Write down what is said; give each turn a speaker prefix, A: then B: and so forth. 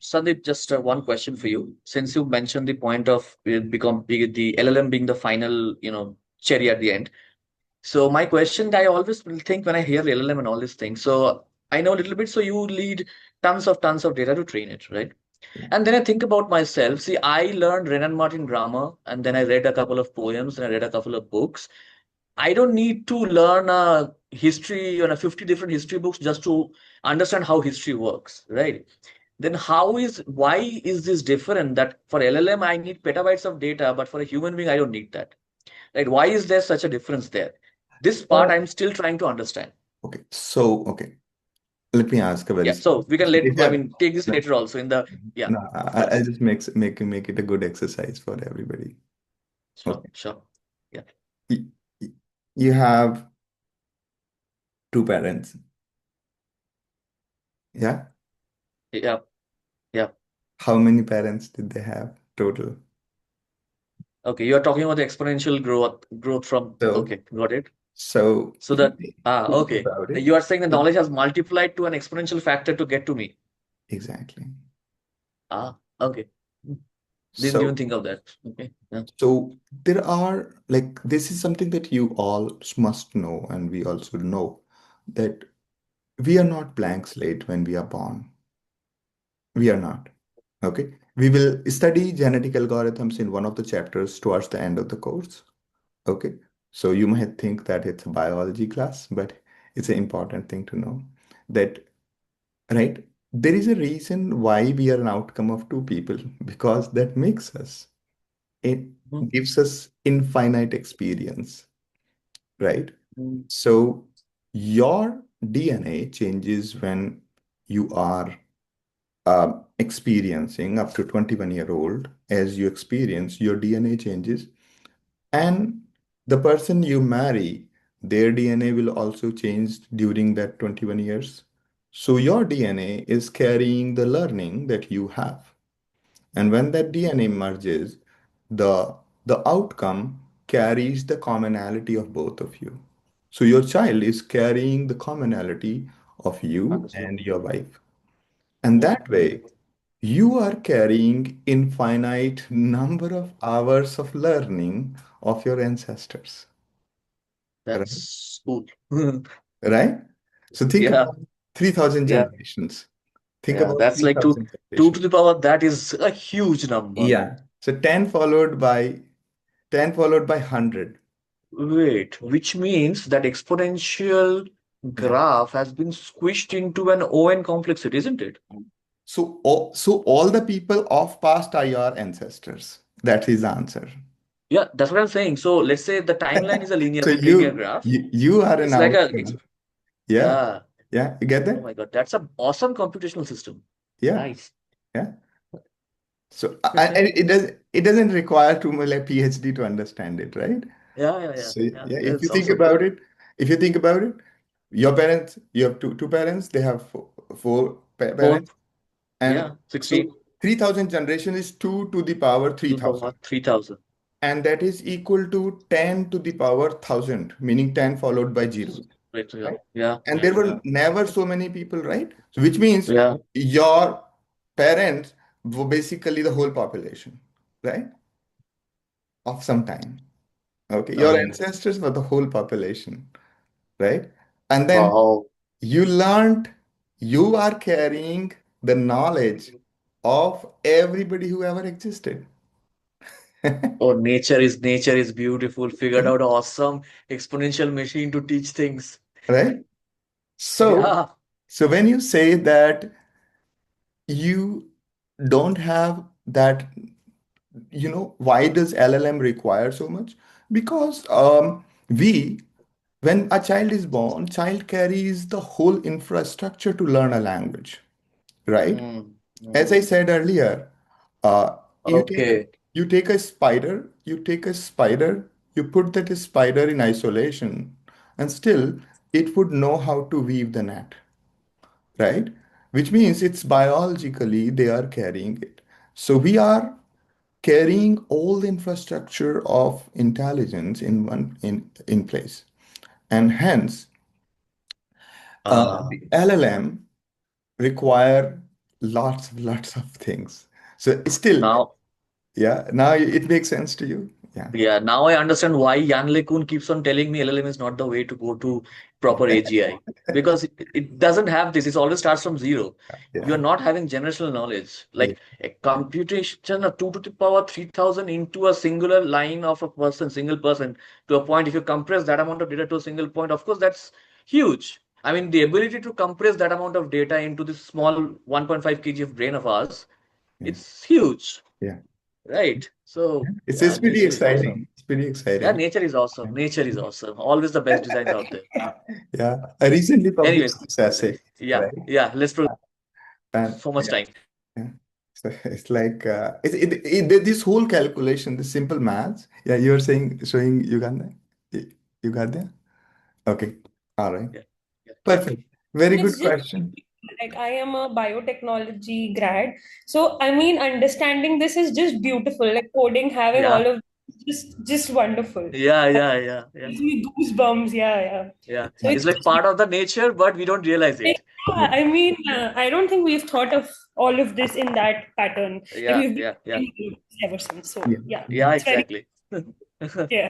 A: Sandeep, just one question for you. Since you mentioned the point of the LLM being the final, cherry at the end. So my question, I always will think when I hear LLM and all these things. So I know a little bit. So you lead tons of data to train it, right? And then I think about myself. See, I learned Renan Martin grammar, and then I read a couple of poems, and I read a couple of books. I don't need to learn a history, 50 different history books just to understand how history works, right? Then why is this different that for LLM I need petabytes of data, but for a human being I don't need that, right? Why is there such a difference there? This part
B: Uh,
A: I'm still trying to understand.
B: okay. Let me ask a very
A: Yeah, so
B: simple
A: we can
B: question. If you have,
A: take this
B: no,
A: later also in the, yeah,
B: no,
A: please.
B: I'll just make it a good exercise for everybody.
A: Sure,
B: Okay.
A: sure. Yeah,
B: Y- y- You have two parents. Yeah.
A: yeah, yeah.
B: How many parents did they have total?
A: Okay, you are talking about the exponential growth from,
B: So,
A: okay, got it.
B: so
A: So
B: if you
A: that,
B: think
A: okay.
B: about it,
A: You are saying the
B: so
A: knowledge has multiplied to an exponential factor to get to me.
B: exactly.
A: Okay. Didn't even
B: So,
A: think of that. Okay. Yeah.
B: so there are like this is something that you all must know, and we also know that we are not blank slate when we are born. We are not. Okay. We will study genetic algorithms in one of the chapters towards the end of the course. Okay. So you might think that it's a biology class, but it's an important thing to know that, right? There is a reason why we are an outcome of two people because that makes us. It
A: Mhm.
B: gives us infinite experience, right?
A: Mm.
B: So your DNA changes when you are experiencing up to 21-year-old. As you experience, your DNA changes. And the person you marry, their DNA will also change during that 21 years. So your DNA is carrying the learning that you have. And when that DNA merges, the the outcome carries the commonality of both of you. So your child is carrying the commonality of you
A: Understood.
B: and your wife. And that
A: Mhm.
B: way, you are carrying infinite number of hours of learning of your ancestors. Right?
A: That's cool.
B: Right? So think
A: Yeah,
B: about 3,000
A: yeah,
B: generations. Think
A: yeah.
B: about
A: That's like
B: 3,000
A: two to
B: generations.
A: the power. That is a huge number.
B: Yeah. So 10 followed by 100.
A: Wait, which means that exponential
B: Yeah.
A: graph has been squished into an ON complexity, isn't it?
B: So all the people of past are your ancestors. That is the answer.
A: Yeah, that's what I'm saying. So let's say the timeline is a
B: So
A: linear
B: you
A: graph.
B: you you are an
A: It's like
B: outcome. Yeah.
A: yeah.
B: Yeah. You get
A: Oh
B: that?
A: my God, that's an awesome computational system.
B: Yeah.
A: Nice.
B: Yeah. So and it doesn't require too much like PhD to understand it, right? So
A: Yeah.
B: yeah, if you
A: It's
B: think
A: awesome.
B: about it, if you think about it, your parents, you have two parents, they have
A: Four,
B: parents, and
A: yeah, 16
B: so 3,000 generation is 2 to the power
A: to the power
B: 3,000,
A: 3000.
B: and that is equal to 10 to the power 1,000, meaning 10 followed by zeros,
A: Right, yeah,
B: right?
A: yeah,
B: And there
A: yeah,
B: were never so many people, right? So which means
A: yeah.
B: your parents were basically the whole population, right? Of some time. Okay, your
A: Oh,
B: ancestors were the whole population, right? And then
A: wow.
B: you learned, you are carrying the knowledge of everybody who ever existed,
A: Oh, nature is beautiful. Figured out awesome exponential machine to teach things.
B: right? So,
A: Yeah.
B: so when you say that you don't have that, why does LLM require so much? Because when a child is born, child carries the whole infrastructure to learn a language, right?
A: Mm,
B: As
A: mm.
B: I said earlier, uh, you take
A: Okay.
B: you put that spider in isolation, and still it would know how to weave the net, right? Which means it's biologically they are carrying it. So we are carrying all the infrastructure of intelligence in place, and hence
A: Uh,
B: the LLM require lots of things. So still,
A: Now,
B: yeah, now it makes sense to you. Yeah.
A: yeah, now I understand why Jan LeCun keeps on telling me LLM is not the way to go to proper AGI, because it doesn't have this. It always starts from zero. You are
B: Yeah.
A: not having generational knowledge.
B: Yeah.
A: Like a computation of 2 to the power 3000 into a singular line of a person, single person, to a point. If you compress that amount of data to a single point, of course, that's huge. I mean, the ability to compress that amount of data into this small 1.5 kg of brain of ours,
B: Yeah.
A: it's huge,
B: Yeah.
A: right? So,
B: It's
A: yeah,
B: pretty
A: nature is awesome.
B: exciting. It's pretty
A: Yeah,
B: exciting.
A: nature is awesome.
B: Yeah.
A: Nature is awesome. Always the best designs out there.
B: Yeah. I recently
A: Anyways,
B: published this essay,
A: yeah,
B: right?
A: yeah. Let's pro
B: And
A: so much time.
B: yeah. So it's like this whole calculation, this simple maths. Yeah, you're saying showing Uganda. You got there? Okay. All right.
A: Yeah, yeah,
B: Perfect. Very
C: It's
B: good
C: just
B: question.
C: like I am a biotechnology grad. So I mean understanding this is just beautiful. Like coding, having
A: yeah,
C: all of just wonderful.
A: yeah,
C: That
A: yeah, yeah, yeah,
C: gives me goosebumps. Yeah, yeah.
A: yeah.
C: So
B: Yeah.
A: It's
C: it's
A: like part of the nature, but we don't realize
C: like,
A: it.
C: yeah, I mean, I don't think we've thought of all of this in that pattern. Like
A: Yeah,
C: we've been
A: yeah, yeah,
C: doing it ever since. So
B: Yeah.
C: yeah,
A: yeah.
C: it's very
A: Exactly.
C: yeah.